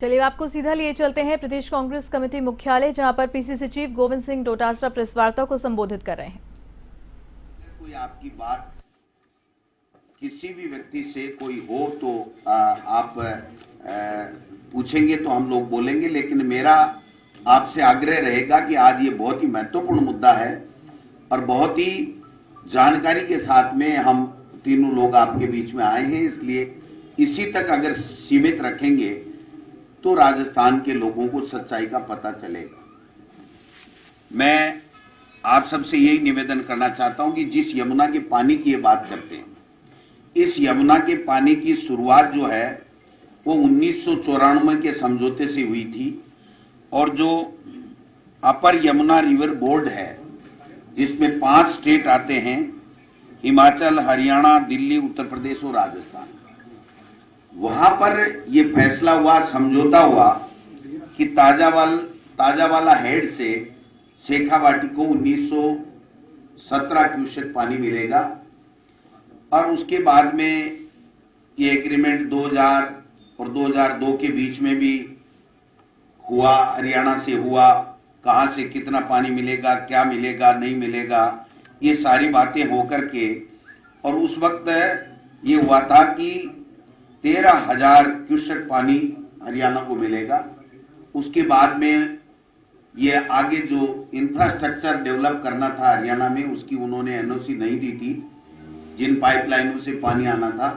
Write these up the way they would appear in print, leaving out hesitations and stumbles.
चलिए आपको सीधा लिए चलते हैं प्रदेश कांग्रेस कमेटी मुख्यालय, जहां पर PCC chief Govind Singh Dotasra press वार्ता को संबोधित कर रहे हैं। कोई आपकी बात किसी भी व्यक्ति से कोई हो तो आप पूछेंगे तो हम लोग बोलेंगे, लेकिन मेरा आपसे आग्रह रहेगा कि आज ये बहुत ही महत्वपूर्ण मुद्दा है और बहुत ही जानकारी के साथ में हम तीनों लोग आपके बीच में आए हैं, इसलिए इसी तक अगर सीमित रखेंगे तो राजस्थान के लोगों को सच्चाई का पता चलेगा। मैं आप सबसे यही निवेदन करना चाहता हूं कि जिस यमुना के पानी की ये बात करते हैं, इस यमुना के पानी की शुरुआत जो है वो 1994 के समझौते से हुई थी और जो अपर यमुना रिवर बोर्ड है जिसमें 5 स्टेट आते हैं, हिमाचल, हरियाणा, दिल्ली, उत्तर प्रदेश और राजस्थान, वहां पर यह फैसला हुआ, समझौता हुआ कि ताजावाला हेड से शेखावाटी को 1917 क्यूसेक पानी मिलेगा और उसके बाद में ये एग्रीमेंट 2000 और 2002 के बीच में भी हुआ, हरियाणा से हुआ, कहां से कितना पानी मिलेगा, क्या मिलेगा, नहीं मिलेगा, ये सारी बातें होकर के, और उस वक्त ये हुआ था कि 13,000 क्यूसेक पानी हरियाणा को मिलेगा। उसके बाद में ये आगे जो इंफ्रास्ट्रक्चर डेवलप करना था हरियाणा में, उसकी उन्होंने एनओसी नहीं दी थी, जिन पाइपलाइनों से पानी आना था,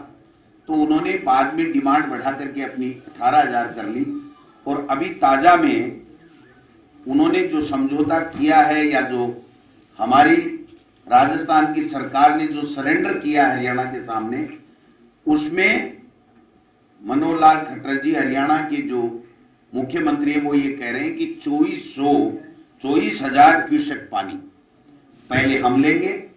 तो उन्होंने बाद में डिमांड बढ़ा करके अपनी 18,000 कर ली। और अभी ताजा में उन्होंने जो समझौता किया है या जो हमारी राजस्थान की सरकार ने जो सरेंडर किया हरियाणा के सामने, उसमें मनोहर लाल खट्टर जी हरियाणा के जो मुख्यमंत्री है वो ये कह रहे हैं कि 24,000 क्यूसेक पानी पहले हम लेंगे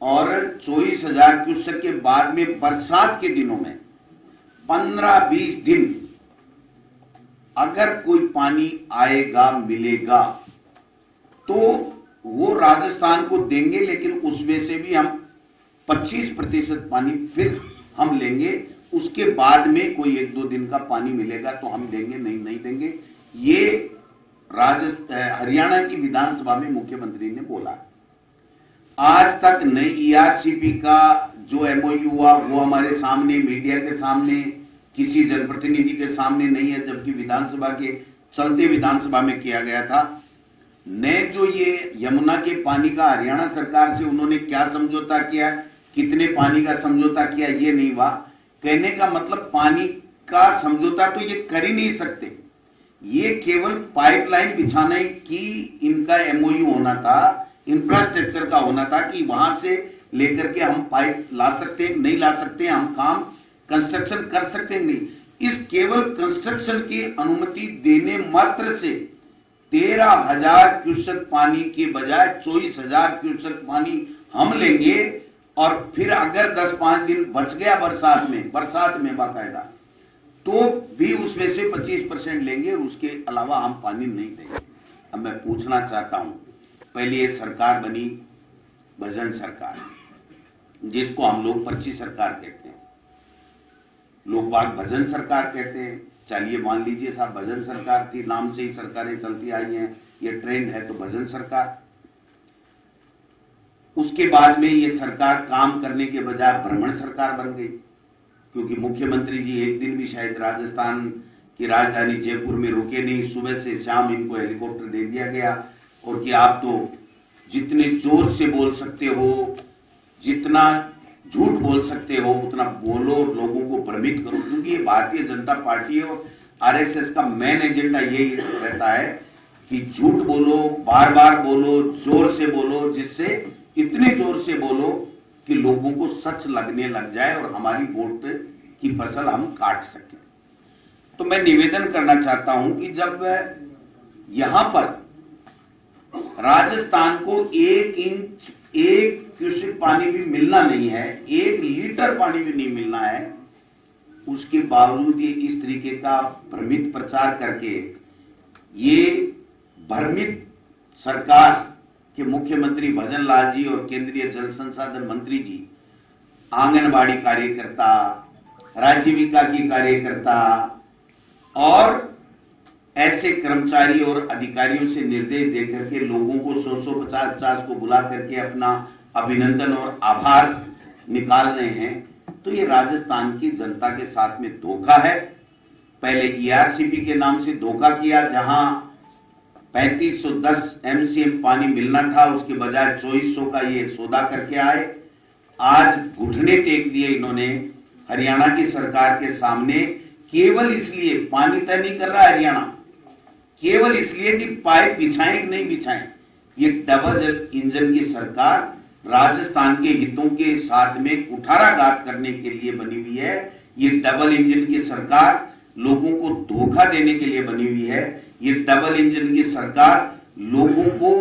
और 24,000 क्यूसेक के बाद में बरसात के दिनों में 15-20 दिन अगर कोई पानी आएगा, मिलेगा, तो वो राजस्थान को देंगे, लेकिन उसमें से भी हम 25% पानी फिर हम लेंगे। उसके बाद में कोई 1-2 दिन का पानी मिलेगा तो हम देंगे, नहीं देंगे। ये हरियाणा की विधानसभा में मुख्यमंत्री ने बोला। आज तक नई ईआरसीपी का जो एमओयू हुआ वो हमारे सामने, मीडिया के सामने, किसी जनप्रतिनिधि के सामने नहीं है, जबकि विधानसभा के चलते विधानसभा में किया गया था। ने जो ये यमुना के पानी का हरियाणा सरकार से उन्होंने क्या समझौता किया, कितने पानी का समझौता किया, ये नहीं हुआ। कहने का मतलब पानी का समझौता तो ये कर ही नहीं सकते, ये केवल पाइपलाइन बिछाने की इनका एमओयू होना था, इंफ्रास्ट्रक्चर का होना था कि वहां से लेकर के हम पाइप ला सकते हैं, नहीं ला सकते हैं, हम काम कंस्ट्रक्शन कर सकते हैं, नहीं। इस केवल कंस्ट्रक्शन की अनुमति देने मात्र से 13,000 क्यूसेक पानी के बजाय 24,000 क्यूसेक पानी हम लेंगे और फिर अगर 10-5 दिन बच गया बरसात में बाकायदा, तो भी उसमें से 25% लेंगे और उसके अलावा हम पानी नहीं देंगे। अब मैं पूछना चाहता हूं, पहले ये सरकार बनी भजन सरकार, जिसको हम लोग पर्ची सरकार कहते हैं, लोग बाग भजन सरकार कहते हैं। चलिए मान लीजिए साहब भजन सरकार थी, नाम से ही सरकारें चलती आई हैं, ये ट्रेंड है तो भजन सरकार। उसके बाद में ये सरकार काम करने के बजाय भ्रमण सरकार बन गई, क्योंकि मुख्यमंत्री जी एक दिन भी शायद राजस्थान की राजधानी जयपुर में रुके नहीं, सुबह से शाम इनको हेलीकॉप्टर दे दिया गया और कि आप तो जितने जोर से बोल सकते हो, जितना झूठ बोल सकते हो उतना बोलो, लोगों को भ्रमित करो, क्योंकि ये भारतीय जनता पार्टी और आरएसएस का मेन एजेंडा यही रहता है कि झूठ बोलो, बार बार बोलो, जोर से बोलो, जिससे इतने जोर से बोलो कि लोगों को सच लगने लग जाए और हमारी वोट की फसल हम काट सकें। तो मैं निवेदन करना चाहता हूं कि जब यहां पर राजस्थान को 1 क्यूसेक पानी भी मिलना नहीं है, 1 लीटर पानी भी नहीं मिलना है, उसके बावजूद ये इस तरीके का भ्रमित प्रचार करके ये भ्रमित सरकार के मुख्यमंत्री भजन लाल जी और केंद्रीय जल संसाधन मंत्री जी आंगनबाड़ी कार्यकर्ता, राजीविका की कार्यकर्ता, और ऐसे कर्मचारी और अधिकारियों से निर्देश देकर के लोगों को 100-150 को बुला करके अपना अभिनंदन और आभार निकाल रहे हैं, तो ये राजस्थान की जनता के साथ में धोखा है। पहले ईआरसीपी के नाम से धोखा किया, जहां 3510 एमसीएम पानी मिलना था, उसके बजाय 2400 का ये सौदा करके आए। आज घुटने टेक दिए इन्होंने हरियाणा की सरकार के सामने, केवल इसलिए पानी तय नहीं कर रहा हरियाणा, केवल इसलिए कि पाइप बिछाएं कि नहीं बिछाएं। ये डबल इंजन की सरकार राजस्थान के हितों के साथ में कुठाराघात करने के लिए बनी हुई है। ये डबल इंजन की सरकार लोगों को धोखा देने के लिए बनी हुई है। ये डबल इंजन की सरकार लोगों को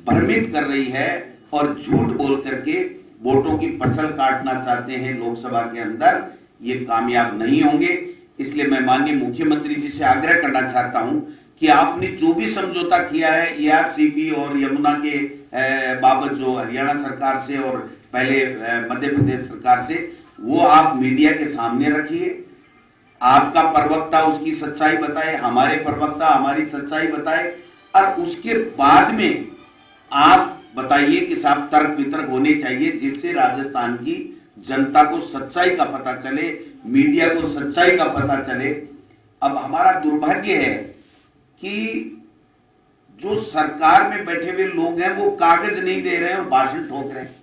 भ्रमित कर रही है और झूठ बोल करके वोटों की फसल काटना चाहते हैं लोकसभा के अंदर। ये कामयाब नहीं होंगे। इसलिए मैं माननीय मुख्यमंत्री जी से आग्रह करना चाहता हूं कि आपने जो भी समझौता किया है ईआरसीपी और यमुना के बाबत, जो हरियाणा सरकार से और पहले मध्य प्रदेश सरकार से, वो आप मीडिया के सामने रखिए। आपका प्रवक्ता उसकी सच्चाई बताए, हमारे प्रवक्ता हमारी सच्चाई बताए, और उसके बाद में आप बताइए कि साहब तर्क वितर्क होने चाहिए, जिससे राजस्थान की जनता को सच्चाई का पता चले, मीडिया को सच्चाई का पता चले। अब हमारा दुर्भाग्य है कि जो सरकार में बैठे हुए लोग हैं वो कागज नहीं दे रहे हैं और भाषण ठोक रहे हैं,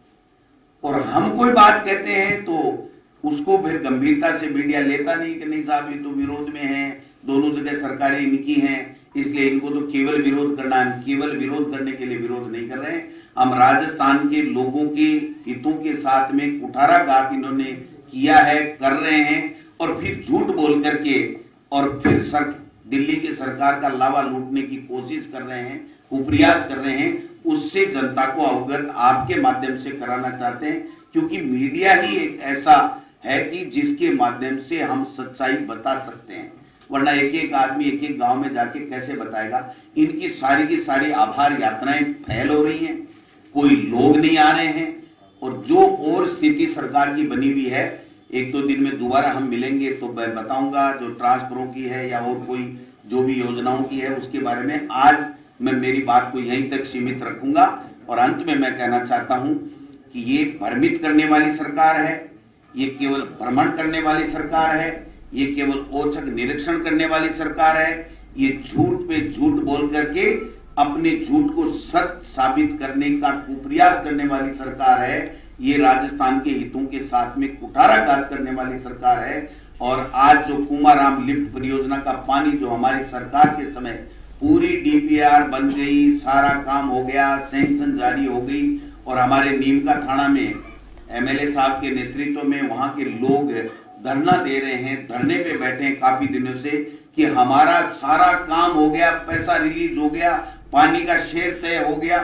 और हम कोई बात कहते हैं तो उसको फिर गंभीरता से मीडिया लेता नहीं कि नहीं साहब ये तो विरोध में है, दोनों जगह सरकारें इनकी हैं, इसलिए इनको तो केवल विरोध करना है। केवल विरोध करने के लिए विरोध नहीं कर रहे हैं, हम राजस्थान के लोगों के हितों के साथ में कुठाराघात इन्होंने किया है, कर रहे हैं, और फिर झूठ बोल करके और फिर दिल्ली की सरकार का लावा लूटने की कोशिश कर रहे हैं, कुप्रयास कर रहे हैं। उससे जनता को अवगत आपके माध्यम से कराना चाहते हैं, क्योंकि मीडिया ही एक ऐसा है कि जिसके माध्यम से हम सच्चाई बता सकते हैं, वरना एक एक आदमी एक एक गांव में जाके कैसे बताएगा। इनकी सारी की सारी आभार यात्राएं फैल हो रही हैं, कोई लोग नहीं आ रहे हैं, और जो और स्थिति सरकार की बनी हुई है, एक दो दिन में दोबारा हम मिलेंगे तो मैं बताऊंगा जो ट्रांसफरों की है या और कोई जो भी योजनाओं की है उसके बारे में। आज मैं मेरी बात को यहीं तक सीमित रखूंगा, और अंत में मैं कहना चाहता हूं कि ये भ्रमित करने वाली सरकार है, ये केवल भ्रमण करने वाली सरकार है, ये केवल औचक निरीक्षण करने वाली सरकार है, ये झूठ पे झूठ बोल करके अपने झूठ को सत्य साबित करने का कुप्रयास करने वाली सरकार है, ये राजस्थान के हितों के साथ में कुठाराघात करने वाली सरकार है। और आज जो कुमाराम लिफ्ट परियोजना का पानी जो हमारी सरकार के समय पूरी डीपीआर बन गई, सारा काम हो गया, सैंक्शन जारी हो गई, और हमारे नीमका थाना में एमएलए साहब के नेतृत्व में वहां के लोग धरना दे रहे हैं, धरने पे बैठे हैं काफी दिनों से कि हमारा सारा काम हो गया, पैसा रिलीज हो गया, पानी का शेयर तय हो गया,